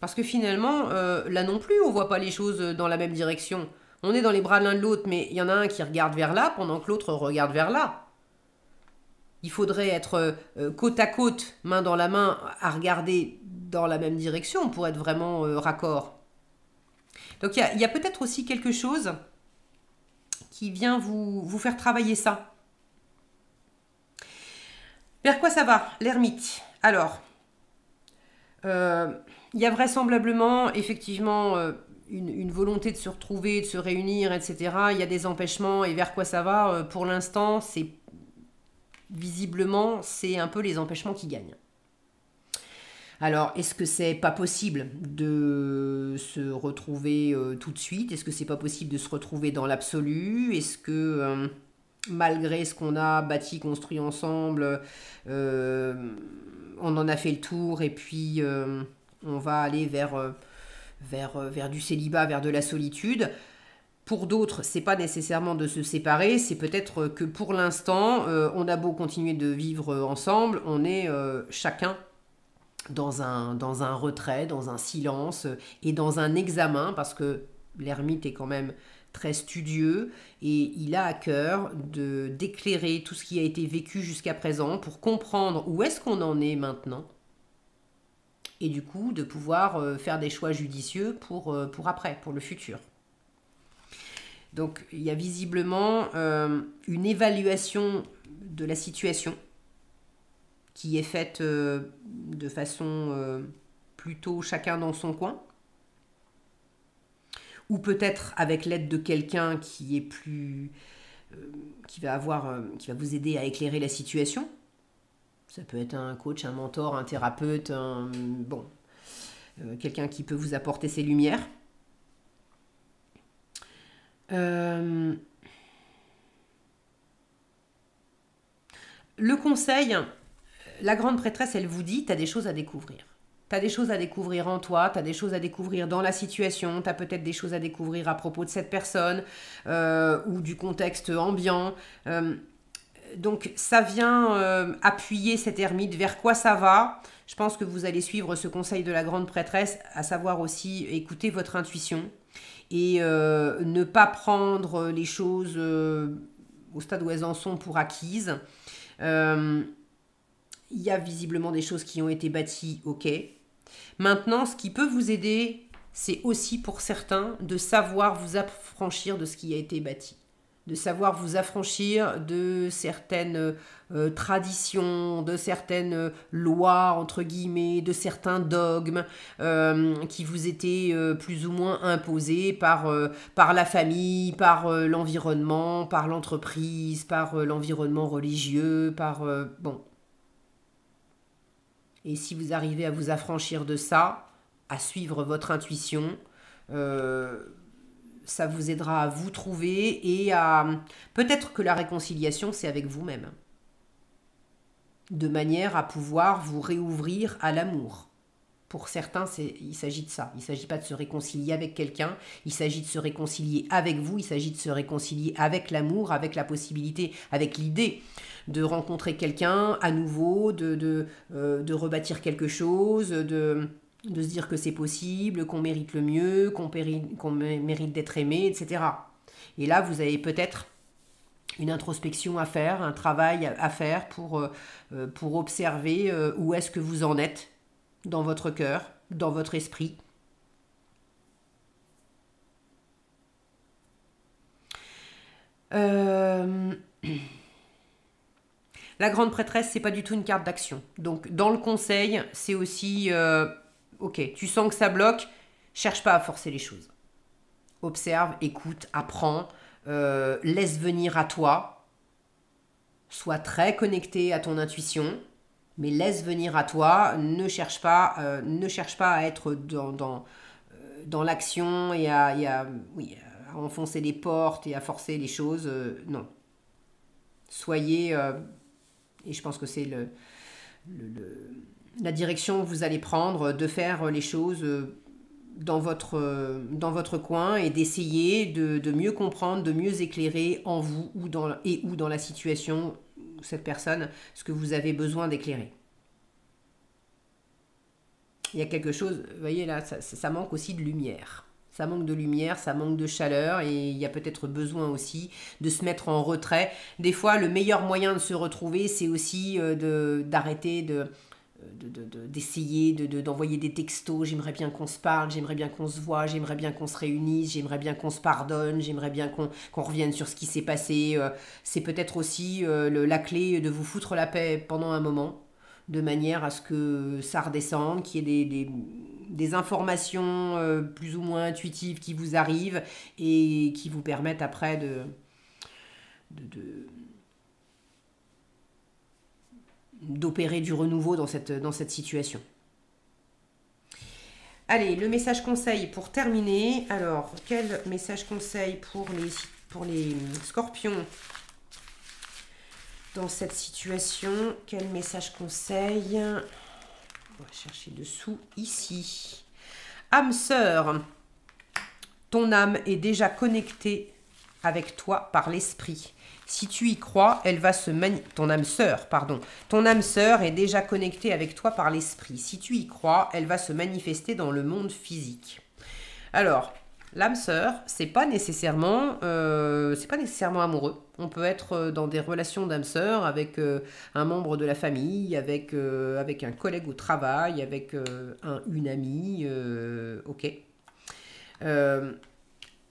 Parce que finalement, là non plus, on voit pas les choses dans la même direction. On est dans les bras de l'un de l'autre, mais il y en a un qui regarde vers là, pendant que l'autre regarde vers là. Il faudrait être côte à côte, main dans la main, à regarder dans la même direction pour être vraiment raccord. Donc il y a peut-être aussi quelque chose qui vient vous faire travailler ça. Vers quoi ça va, l'ermite? Alors, il y a vraisemblablement, effectivement, une volonté de se retrouver, de se réunir, etc. Il y a des empêchements. Et vers quoi ça va? Pour l'instant, visiblement, c'est un peu les empêchements qui gagnent. Alors, est-ce que c'est pas possible de se retrouver tout de suite? Est-ce que c'est pas possible de se retrouver dans l'absolu? Est-ce que, malgré ce qu'on a bâti, construit ensemble, on en a fait le tour et puis on va aller vers du célibat, vers de la solitude? Pour d'autres, c'est pas nécessairement de se séparer, c'est peut-être que pour l'instant, on a beau continuer de vivre ensemble, on est chacun dans un retrait, dans un silence et dans un examen, parce que l'ermite est quand même très studieux et il a à cœur d'éclairer tout ce qui a été vécu jusqu'à présent pour comprendre où est-ce qu'on en est maintenant et du coup de pouvoir faire des choix judicieux pour après, pour le futur. Donc il y a visiblement une évaluation de la situation qui est faite de façon plutôt chacun dans son coin, ou peut-être avec l'aide de quelqu'un qui est plus qui va vous aider à éclairer la situation. Ça peut être un coach, un mentor, un thérapeute, quelqu'un qui peut vous apporter ses lumières. Le conseil, la grande prêtresse, elle vous dit, tu as des choses à découvrir. Tu as des choses à découvrir en toi, tu as des choses à découvrir dans la situation, tu as peut-être des choses à découvrir à propos de cette personne ou du contexte ambiant. Donc ça vient appuyer cette ermite. Vers quoi ça va? Je pense que vous allez suivre ce conseil de la grande prêtresse, à savoir aussi écouter votre intuition et ne pas prendre les choses au stade où elles en sont pour acquises. Il y a visiblement des choses qui ont été bâties, ok. Maintenant, ce qui peut vous aider, c'est aussi pour certains de savoir vous affranchir de ce qui a été bâti, de savoir vous affranchir de certaines traditions, de certaines lois, entre guillemets, de certains dogmes qui vous étaient plus ou moins imposés par la famille, par l'environnement, par l'entreprise, par l'environnement religieux, bon. Et si vous arrivez à vous affranchir de ça, à suivre votre intuition, ça vous aidera à vous trouver et à... Peut-être que la réconciliation, c'est avec vous-même. De manière à pouvoir vous réouvrir à l'amour. Pour certains, il s'agit de ça. Il ne s'agit pas de se réconcilier avec quelqu'un, il s'agit de se réconcilier avec vous, il s'agit de se réconcilier avec l'amour, avec la possibilité, avec l'idée de rencontrer quelqu'un à nouveau, de rebâtir quelque chose, de se dire que c'est possible, qu'on mérite le mieux, qu'on mérite d'être aimé, etc. Et là, vous avez peut-être une introspection à faire, un travail à faire pour observer où est-ce que vous en êtes dans votre cœur, dans votre esprit. La grande prêtresse, c'est pas du tout une carte d'action. Donc, dans le conseil, c'est aussi, ok, tu sens que ça bloque, cherche pas à forcer les choses. Observe, écoute, apprends, laisse venir à toi. Sois très connecté à ton intuition, mais laisse venir à toi. Ne cherche pas à être dans l'action et à enfoncer les portes et à forcer les choses. Non. Soyez... et je pense que c'est la direction que vous allez prendre, de faire les choses dans votre coin et d'essayer de mieux comprendre, de mieux éclairer en vous ou dans la situation, cette personne, ce que vous avez besoin d'éclairer. Il y a quelque chose, vous voyez là, ça manque aussi de lumière. Ça manque de lumière, ça manque de chaleur et il y a peut-être besoin aussi de se mettre en retrait. Des fois, le meilleur moyen de se retrouver, c'est aussi d'arrêter d'essayer d'envoyer des textos. J'aimerais bien qu'on se parle, j'aimerais bien qu'on se voit, j'aimerais bien qu'on se réunisse, j'aimerais bien qu'on se pardonne, j'aimerais bien qu'on revienne sur ce qui s'est passé. C'est peut-être aussi la clé de vous foutre la paix pendant un moment, de manière à ce que ça redescende, qu'il y ait des informations plus ou moins intuitives qui vous arrivent et qui vous permettent après d'opérer du renouveau dans cette situation. Allez, le message conseil pour terminer. Alors, quel message conseil pour les scorpions dans cette situation? Quel message conseil? On va chercher dessous, ici. Âme sœur, ton âme est déjà connectée avec toi par l'esprit. Si tu y crois, elle va se ton âme sœur, pardon. Ton âme sœur est déjà connectée avec toi par l'esprit. Si tu y crois, elle va se manifester dans le monde physique. Alors, l'âme sœur, c'est pas nécessairement amoureux. On peut être dans des relations d'âme sœur avec un membre de la famille, avec un collègue au travail, avec une amie, ok.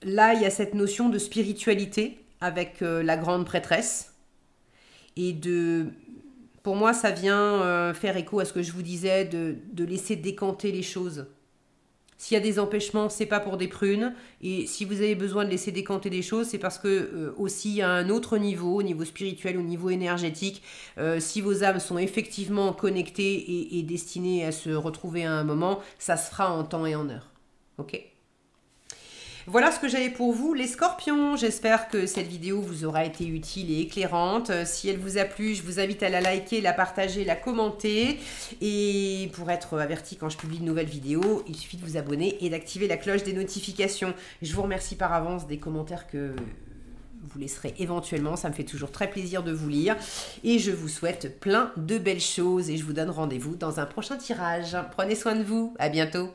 Là, il y a cette notion de spiritualité avec la grande prêtresse. Et pour moi, ça vient faire écho à ce que je vous disais, de laisser décanter les choses. S'il y a des empêchements, c'est pas pour des prunes. Et si vous avez besoin de laisser décanter des choses, c'est parce que aussi à un autre niveau, au niveau spirituel, au niveau énergétique, si vos âmes sont effectivement connectées et destinées à se retrouver à un moment, ça se fera en temps et en heure. Ok ? Voilà ce que j'avais pour vous, les scorpions. J'espère que cette vidéo vous aura été utile et éclairante. Si elle vous a plu, je vous invite à la liker, la partager, la commenter. Et pour être averti quand je publie de nouvelles vidéos, il suffit de vous abonner et d'activer la cloche des notifications. Je vous remercie par avance des commentaires que vous laisserez éventuellement. Ça me fait toujours très plaisir de vous lire. Et je vous souhaite plein de belles choses. Et je vous donne rendez-vous dans un prochain tirage. Prenez soin de vous. À bientôt.